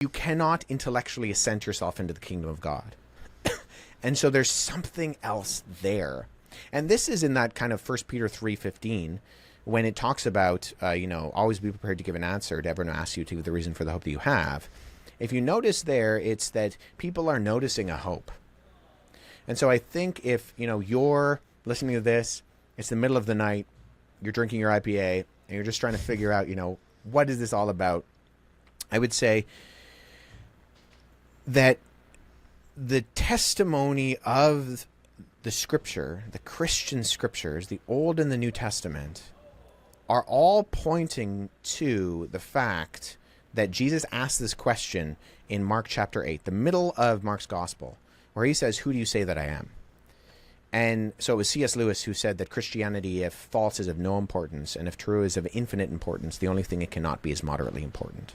you cannot intellectually assent yourself into the kingdom of God. And so there's something else there. And this is in that kind of 1 Peter 3:15, when it talks about, always be prepared to give an answer to everyone who asks you to give the reason for the hope that you have. If you notice there, it's that people are noticing a hope. And so I think if, you're listening to this, it's the middle of the night, you're drinking your IPA, and you're just trying to figure out, what is this all about? I would say that the testimony of the scripture, the Christian scriptures, the Old and the New Testament, are all pointing to the fact that Jesus asked this question in Mark chapter 8, the middle of Mark's gospel, where he says, "Who do you say that I am?" And so it was C.S. Lewis who said that Christianity, if false, is of no importance, and if true, is of infinite importance. The only thing it cannot be is moderately important.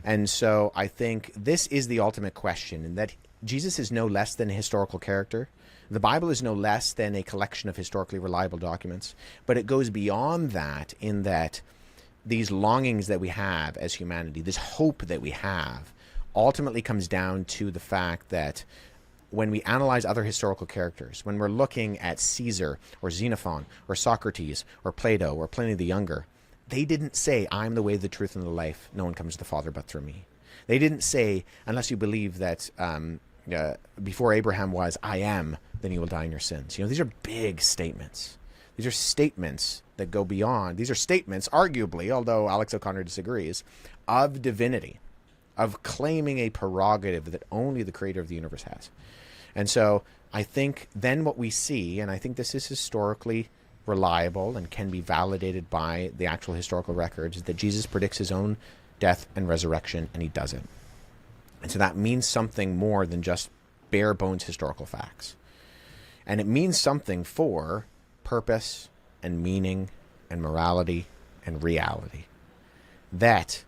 And so I think this is the ultimate question, and that Jesus is no less than a historical character. The Bible is no less than a collection of historically reliable documents, but it goes beyond that, in that these longings that we have as humanity, this hope that we have, ultimately comes down to the fact that when we analyze other historical characters, when we're looking at Caesar or Xenophon or Socrates or Plato or Pliny the Younger, they didn't say, "I'm the way, the truth, and the life. No one comes to the Father but through me." They didn't say, "Unless you believe that before Abraham was, I am, then you will die in your sins." These are big statements. These are statements that go beyond. These are statements, arguably, although Alex O'Connor disagrees, of divinity, of claiming a prerogative that only the creator of the universe has. And so I think then what we see, and I think this is historically reliable and can be validated by the actual historical records, is that Jesus predicts his own death and resurrection, and he does it. And so that means something more than just bare bones historical facts. And it means something for purpose and meaning and morality and reality. That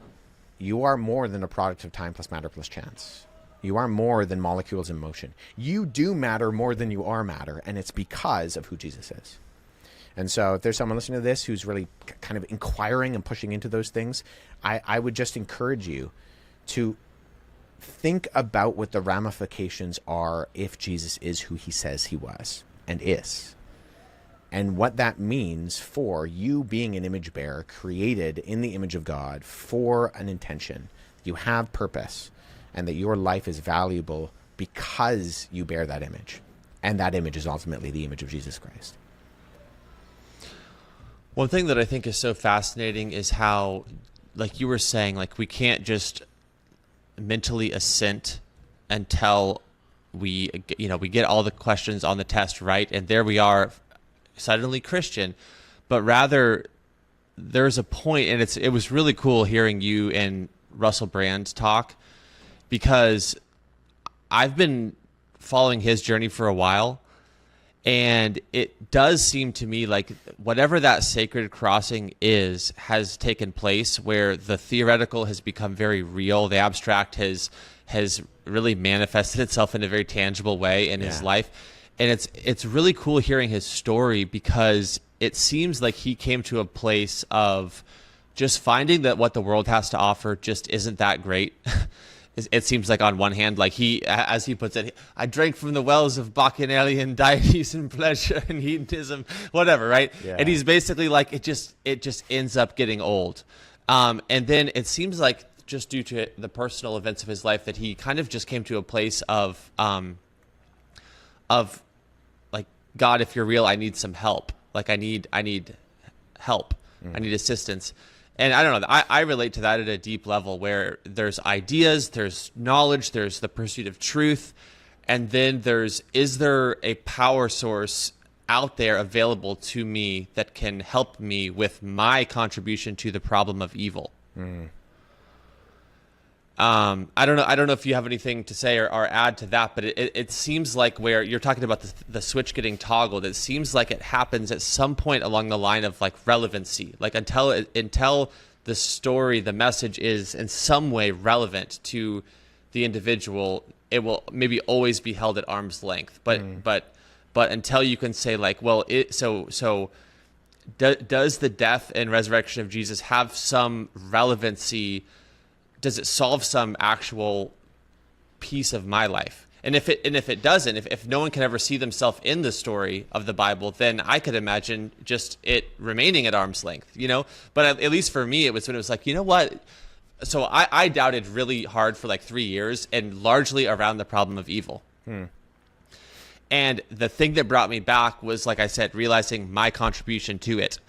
you are more than a product of time plus matter plus chance. You are more than molecules in motion. You do matter more than you are matter, and it's because of who Jesus is. And so if there's someone listening to this who's really kind of inquiring and pushing into those things, I would just encourage you to think about what the ramifications are if Jesus is who he says he was and is, and what that means for you being an image bearer created in the image of God for an intention. You have purpose, and that your life is valuable because you bear that image. And that image is ultimately the image of Jesus Christ. One thing that I think is so fascinating is how, like you were saying, like we can't just mentally assent until we get all the questions on the test right, and there we are, suddenly Christian. But rather, there's a point, and it was really cool hearing you and Russell Brand talk, because I've been following his journey for a while, and it does seem to me like whatever that sacred crossing has taken place, where the theoretical has become very real, the abstract has really manifested itself in a very tangible way in his life. And it's really cool hearing his story, because it seems like he came to a place of just finding that what the world has to offer just isn't that great. It seems like on one hand, like he, as he puts it, I drank from the wells of Bacchanalian deities and pleasure and hedonism, whatever, right? Yeah. And he's basically like, it just ends up getting old. And then it seems like just due to the personal events of his life that he kind of just came to a place of like, God, if you're real, I need some help. Like I need help. I need assistance. And I don't know, I relate to that at a deep level, where there's ideas, there's knowledge, there's the pursuit of truth, and then is there a power source out there available to me that can help me with my contribution to the problem of evil? I don't know if you have anything to say or add to that, but it seems like, where you're talking about the switch getting toggled, it seems like it happens at some point along the line of like relevancy, like until the story, the message is in some way relevant to the individual, it will maybe always be held at arm's length. But until you can say like, well, does the death and resurrection of Jesus have some relevancy does it solve some actual piece of my life? And if it doesn't, if no one can ever see themselves in the story of the Bible, then I could imagine just it remaining at arm's length, you know? But at least for me, it was when it was like, you know what? So I doubted really hard for like 3 years, and largely around the problem of evil. And the thing that brought me back was, like I said, realizing my contribution to it.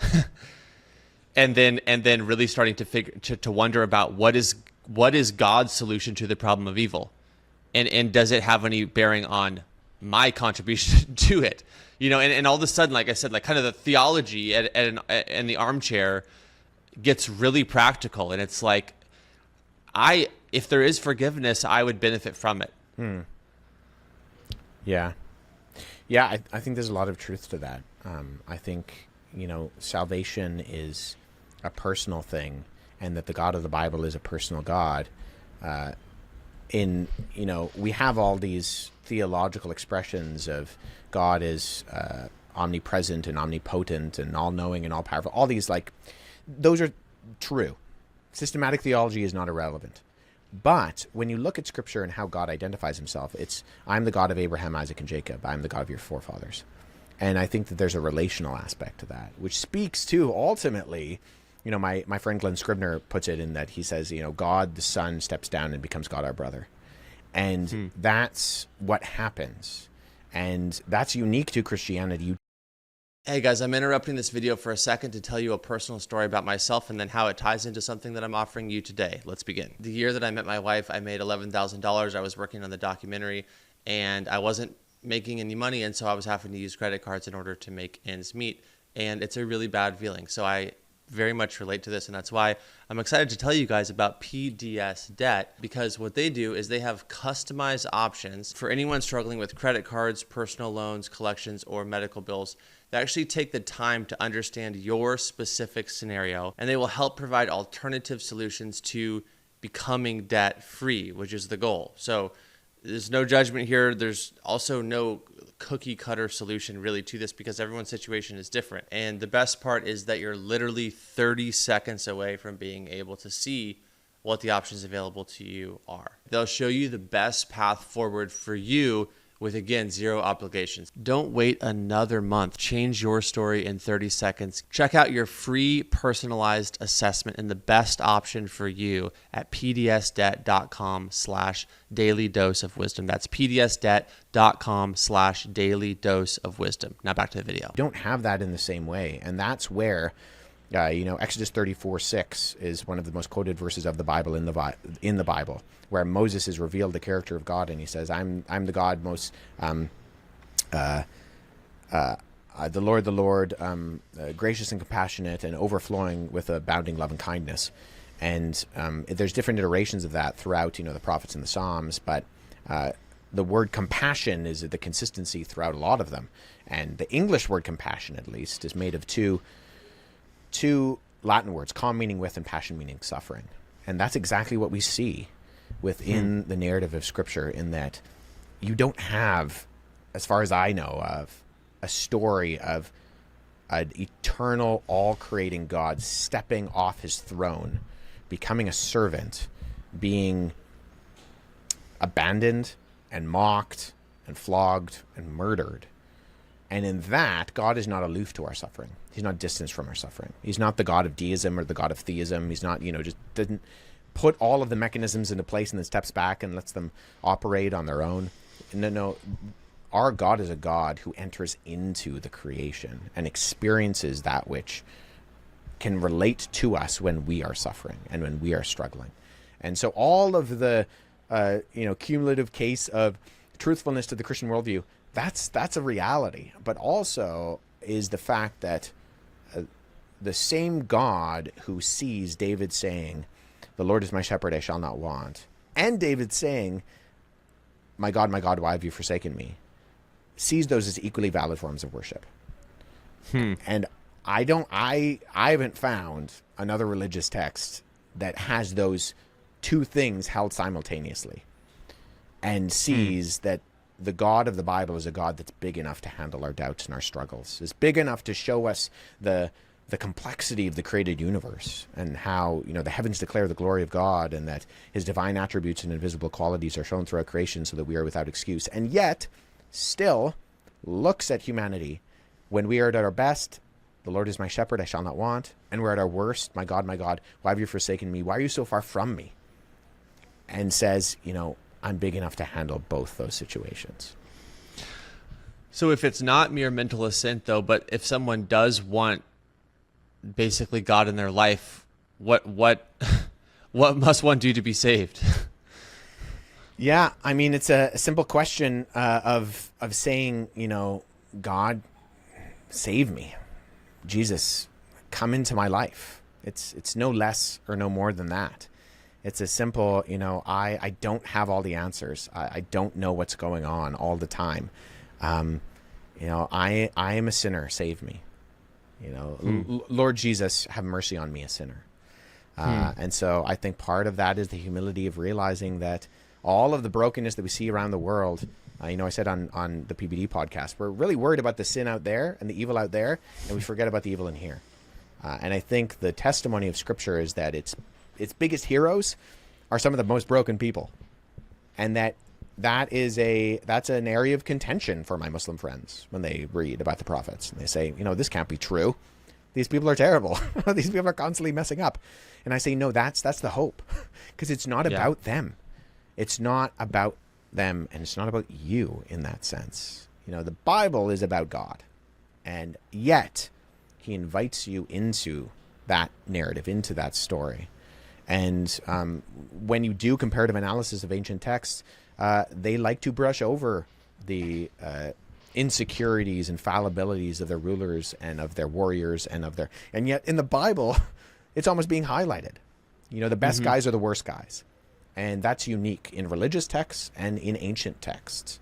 and then really starting to wonder about what is God's solution to the problem of evil. And does it have any bearing on my contribution to it? You know, and all of a sudden, like I said, like kind of the theology in the armchair gets really practical. And it's like, if there is forgiveness, I would benefit from it. Yeah. Yeah, I think there's a lot of truth to that. I think, you know, salvation is a personal thing, and that the God of the Bible is a personal God. You know, we have all these theological expressions of God is omnipresent and omnipotent and all-knowing and all-powerful. All these, like, those are true. Systematic theology is not irrelevant. But when you look at Scripture and how God identifies himself, it's, I'm the God of Abraham, Isaac, and Jacob. I'm the God of your forefathers. And I think that there's a relational aspect to that, which speaks to, ultimately, you know, my friend Glenn Scribner puts it in that he says, you know, God the Son steps down and becomes God our brother. And that's what happens. And that's unique to Christianity. Hey guys, I'm interrupting this video for a second to tell you a personal story about myself and then how it ties into something that I'm offering you today. Let's begin. The year that I met my wife, I made $11,000. I was working on the documentary and I wasn't making any money, and so I was having to use credit cards in order to make ends meet. And it's a really bad feeling. So I very much relate to this, and that's why I'm excited to tell you guys about PDS Debt, because what they do is they have customized options for anyone struggling with credit cards, personal loans, collections, or medical bills. They actually take the time to understand your specific scenario, and they will help provide alternative solutions to becoming debt free, which is the goal. So there's no judgment here. There's also no cookie cutter solution really to this, because everyone's situation is different. And the best part is that you're literally 30 seconds away from being able to see what the options available to you are. They'll show you the best path forward for you with, again, zero obligations. Don't wait another month. Change your story in 30 seconds. Check out your free personalized assessment and the best option for you at pdsdebt.com/daily dose of wisdom. That's pdsdebt.com/daily dose of wisdom. Now back to the video. Don't have that in the same way. And that's where, you know, Exodus 34:6 is one of the most quoted verses of the Bible in the Bible, where Moses is revealed the character of God, and he says, "I'm the God most, the Lord, gracious and compassionate and overflowing with abounding love and kindness." And there's different iterations of that throughout, you know, the prophets and the Psalms, but the word compassion is the consistency throughout a lot of them. And the English word compassion, at least, is made of two Latin words, calm meaning with and passion meaning suffering. And that's exactly what we see within the narrative of Scripture, in that you don't have, as far as I know of, a story of an eternal, all-creating God stepping off his throne, becoming a servant, being abandoned and mocked and flogged and murdered. And in that, God is not aloof to our suffering. He's not distanced from our suffering. He's not the God of deism or the God of theism. He's not, you know, just didn't put all of the mechanisms into place and then steps back and lets them operate on their own. No. Our God is a God who enters into the creation and experiences that which can relate to us when we are suffering and when we are struggling. And so all of the, cumulative case of truthfulness to the Christian worldview, that's a reality, but also is the fact that the same God who sees David saying, "The Lord is my shepherd, I shall not want," and David saying, my God, why have you forsaken me?" sees those as equally valid forms of worship. And I haven't found another religious text that has those two things held simultaneously and sees that the God of the Bible is a God that's big enough to handle our doubts and our struggles, is big enough to show us the the complexity of the created universe, and how, the heavens declare the glory of God, and that his divine attributes and invisible qualities are shown throughout creation so that we are without excuse, and yet still looks at humanity when we are at our best. The Lord is my shepherd, I shall not want. And we're at our worst. My God, why have you forsaken me? Why are you so far from me? And says, I'm big enough to handle both those situations. So if it's not mere mental assent, though, but if someone does want basically God in their life, what must one do to be saved? Yeah, I mean, it's a simple question of saying, God, save me. Jesus, come into my life. It's no less or no more than that. It's a simple, I don't have all the answers. I don't know what's going on all the time. I am a sinner. Save me. Lord Jesus, have mercy on me, a sinner. And so I think part of that is the humility of realizing that all of the brokenness that we see around the world, I said on the PBD podcast, we're really worried about the sin out there and the evil out there, and we forget about the evil in here. And I think the testimony of Scripture is that its biggest heroes are some of the most broken people, and that's an area of contention for my Muslim friends when they read about the prophets and they say, this can't be true. These people are terrible. These people are constantly messing up. And I say, no, that's the hope, because it's not about them. It's not about them, and it's not about you in that sense. The Bible is about God, and yet he invites you into that narrative, into that story. And when you do comparative analysis of ancient texts, they like to brush over the insecurities and fallibilities of their rulers and of their warriors and yet in the Bible, it's almost being highlighted. The best guys are the worst guys. And that's unique in religious texts and in ancient texts.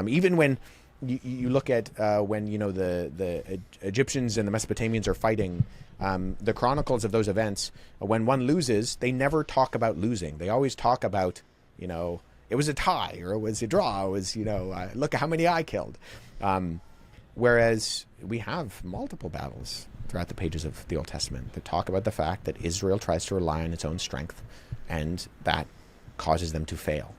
Even when you look at when the Egyptians and the Mesopotamians are fighting, the chronicles of those events, when one loses, they never talk about losing. They always talk about, it was a tie, or it was a draw. It was, look at how many I killed. Whereas we have multiple battles throughout the pages of the Old Testament that talk about the fact that Israel tries to rely on its own strength, and that causes them to fail.